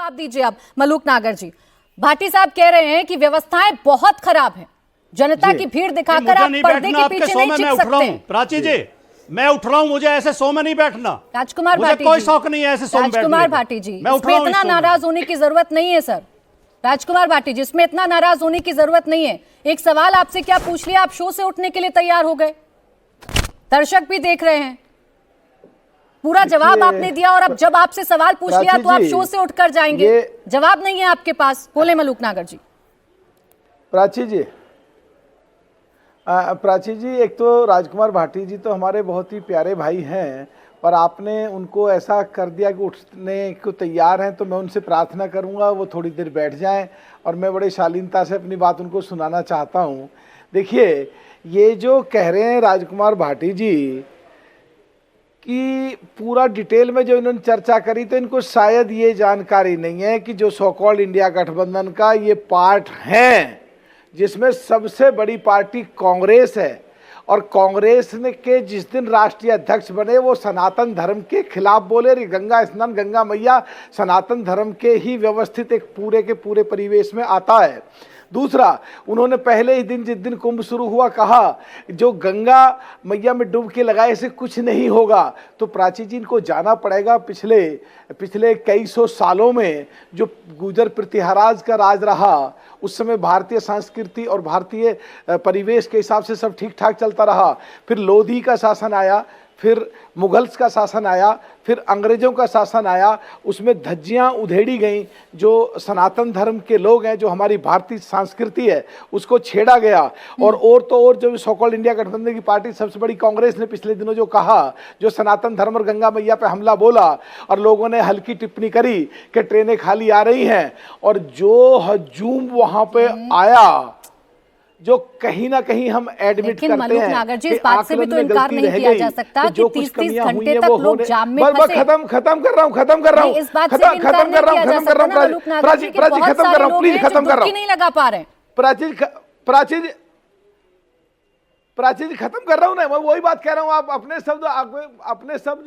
जवाब दीजिए आप मलूक नागर जी। भाटी साहब कह रहे हैं कि व्यवस्थाएं बहुत खराब हैं, जनता की भीड़ दिखाकर आप पर्दे के पीछे नहीं छिप सकते। प्राची जी, मैं उठ रहा हूं, मुझे ऐसे शो में नहीं बैठना। राजकुमार भाटी कोई शौक नहीं है ऐसे शो में बैठने का। राजकुमार भाटी जी, इसमें इतना नाराज होने की जरूरत नहीं है सर। राजकुमार भाटी जी, इसमें इतना नाराज होने की जरूरत नहीं है। एक सवाल आपसे क्या पूछ लिया, आप शो से उठने के लिए तैयार हो गए। दर्शक भी देख रहे हैं, पूरा जवाब आपने दिया और अब जब आपसे सवाल पूछ लिया तो आप शो से उठकर जाएंगे। जवाब नहीं है आपके पास। बोले मलूक नागर जी। प्राची जी, एक तो राजकुमार भाटी जी तो हमारे बहुत ही प्यारे भाई हैं, पर आपने उनको ऐसा कर दिया कि उठने को तैयार हैं, तो मैं उनसे प्रार्थना करूंगा वो थोड़ी देर बैठ जाएं और मैं बड़े शालीनता से अपनी बात उनको सुनाना चाहता हूं। देखिए, ये जो कह रहे हैं राजकुमार भाटी जी कि पूरा डिटेल में जो इन्होंने चर्चा करी, तो इनको शायद ये जानकारी नहीं है कि जो सो कॉल्ड इंडिया गठबंधन का ये पार्ट है, जिसमें सबसे बड़ी पार्टी कांग्रेस है, और कांग्रेस ने के जिस दिन राष्ट्रीय अध्यक्ष बने वो सनातन धर्म के खिलाफ बोले। गंगा स्नान, गंगा मैया सनातन धर्म के ही व्यवस्थित एक पूरे के पूरे परिवेश में आता है। दूसरा, उन्होंने पहले ही दिन, जिस दिन कुंभ शुरू हुआ, कहा जो गंगा मैया में डुबकी लगाए से कुछ नहीं होगा। तो प्राची जी, इनको जाना पड़ेगा पिछले कई सौ सालों में जो गुजर पृथ्वीराज का राज रहा, उस समय भारतीय संस्कृति और भारतीय परिवेश के हिसाब से सब ठीक ठाक चलता रहा। फिर लोधी का शासन आया, फिर मुगल्स का शासन आया, फिर अंग्रेजों का शासन आया, उसमें धज्जियां उधेड़ी गईं। जो सनातन धर्म के लोग हैं, जो हमारी भारतीय संस्कृति है, उसको छेड़ा गया। और तो और जो सो कॉल्ड इंडिया गठबंधन की पार्टी सबसे बड़ी कांग्रेस ने पिछले दिनों जो कहा, जो सनातन धर्म और गंगा मैया पे हमला बोला, और लोगों ने हल्की टिप्पणी करी कि ट्रेनें खाली आ रही हैं, और जो हजूम वहां पे आया, जो कहीं ना कहीं हम एडमिट करते मलूक हैं। नागर जी, इस बात से भी तो इनकार नहीं किया जा सकता कि 30-30 घंटे तक लोग जाम में फंसे। खत्म कर रहा हूं इस बात से भी इनकार नहीं किया जा सकता ना मलूक नागर जी, कि बहुत सारे लोग हैं जो डुबकी नहीं लगा पा रहे हैं। प्राची जी, खत्म कर रहा हूं ना, मैं वही बात कह रहा हूं। आप अपने शब्द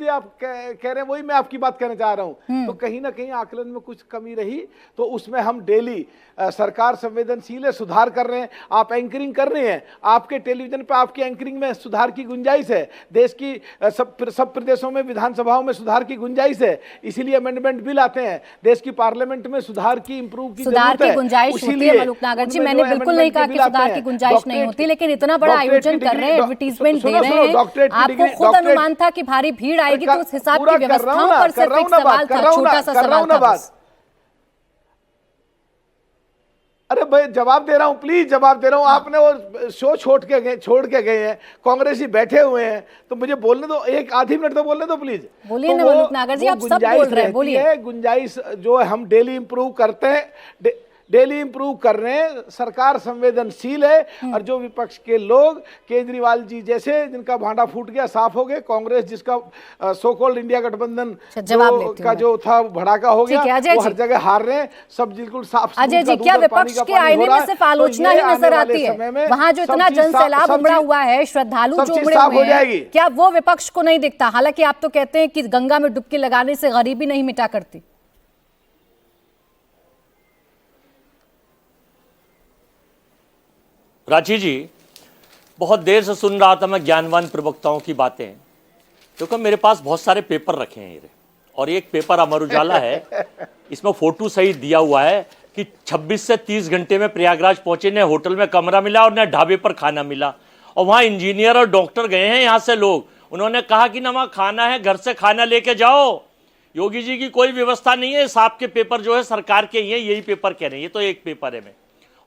आप कह रहे हैं, वही मैं आपकी बात कहना चाह रहा हूं। तो कहीं ना कहीं आकलन में कुछ कमी रही, तो उसमें हम डेली, सरकार संवेदनशील है, सुधार कर रहे हैं। आप एंकरिंग कर रहे हैं, आपके टेलीविजन पे आपकी एंकरिंग में सुधार की गुंजाइश है। देश की सब प्रदेशों में विधानसभाओं में सुधार की गुंजाइश है, इसीलिए अमेंडमेंट बिल आते हैं। देश की पार्लियामेंट में सुधार की इंप्रूव की गुंजाइश होती है। मलूक नागर जी, मैंने बिल्कुल नहीं कहा कि सुधार की गुंजाइश नहीं होती, लेकिन इतना बड़ा आयोजन कर रहे हैं, एडवर्टीजमेंट दे रहे हैं, आपको खुद अनुमान था कि भारी भीड़ आएगी, तो उस हिसाब की व्यवस्थाओं पर सिर्फ एक सवाल था, छोटा सा सवाल था बस। अरे भाई, जवाब दे रहा हूं, प्लीज जवाब दे रहा हूं। आपने वो शो छोड़ के गए हैं, कांग्रेसी बैठे हुए हैं, तो मुझे बोलने दो, एक आधी मिनट तो बोलने दो प्लीज। बोलिए ना मलूक नागर जी, आप सब बोल रहे हैं, बोलिए। गुंजाइश जो है, हम डेली इंप्रूव करते हैं, डेली इंप्रूव कर रहे हैं। सरकार संवेदनशील है, और जो विपक्ष के लोग, केजरीवाल जी जैसे, जिनका भांडा फूट गया, साफ हो गए, कांग्रेस जिसका सो कॉल्ड इंडिया गठबंधन का जो था भड़ाका हो गया, वो हर जगह हार रहे हैं, सब बिल्कुल साफ। अजय जी, क्या विपक्ष के आईने में सिर्फ आलोचना ही नजर आती है? वहां जो इतना जन सैलाब उमड़ा हुआ है, श्रद्धालु जो उमड़े हुए हैं, क्या वो विपक्ष को नहीं दिखता? हालांकि आप तो कहते हैं कि गंगा में डुबकी लगाने से गरीबी नहीं मिटा करती। प्राची जी, बहुत देर से सुन रहा था मैं ज्ञानवान प्रवक्ताओं की बातें, क्योंकि मेरे पास बहुत सारे पेपर रखे हैं ये, और एक पेपर अमर उजाला है, इसमें फोटो सही दिया हुआ है कि 26 से 30 घंटे में प्रयागराज पहुंचे, न होटल में कमरा मिला और न ढाबे पर खाना मिला। और वहाँ इंजीनियर और डॉक्टर गए हैं यहाँ से लोग, उन्होंने कहा कि ना वहाँ खाना है, घर से खाना लेके जाओ। योगी जी की कोई व्यवस्था नहीं है। साहब के पेपर जो है सरकार के ही है, यही पेपर कह रहे हैं, ये तो एक पेपर है में,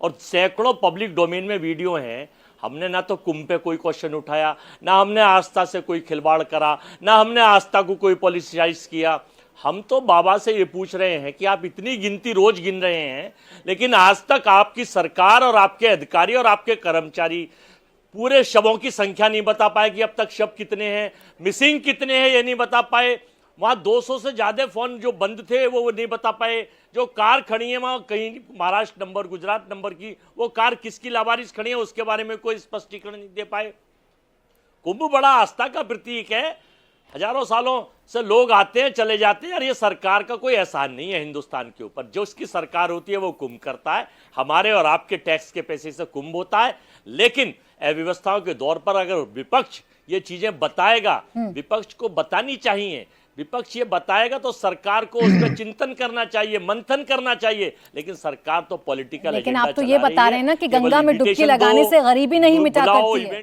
और सैकड़ों पब्लिक डोमेन में वीडियो हैं। हमने ना तो कुंभ पे कोई क्वेश्चन उठाया, ना हमने आस्था से कोई खिलवाड़ करा, ना हमने आस्था को कोई पॉलिटिसाइज किया। हम तो बाबा से ये पूछ रहे हैं कि आप इतनी गिनती रोज गिन रहे हैं, लेकिन आज तक आपकी सरकार और आपके अधिकारी और आपके कर्मचारी पूरे शवों की संख्या नहीं बता पाए कि अब तक शव कितने हैं, मिसिंग कितने हैं ये नहीं बता पाए। वहाँ 200 से ज़्यादा फ़ोन जो बंद थे वो नहीं बता पाए। जो कार खड़ी है वहाँ कहीं महाराष्ट्र नंबर, गुजरात नंबर की, वो कार किसकी लावारिस खड़ी है उसके बारे में कोई स्पष्टीकरण नहीं दे पाए। कुंभ बड़ा आस्था का प्रतीक है। हजारों सालों से लोग आते हैं चले जाते हैं, और ये सरकार का कोई एहसान नहीं है हिंदुस्तान के ऊपर। जो उसकी सरकार होती है वो कुंभ करता है, हमारे और आपके टैक्स के पैसे से कुंभ होता है। लेकिन अव्यवस्थाओं के दौर पर अगर विपक्ष ये चीजें बताएगा, विपक्ष को बतानी चाहिए, विपक्ष ये बताएगा तो सरकार को उस पर चिंतन करना चाहिए, मंथन करना चाहिए। लेकिन सरकार तो पॉलिटिकल, लेकिन आप तो ये बता रहे हैं ना कि गंगा में डुबकी लगाने से गरीबी नहीं मिटा करती है।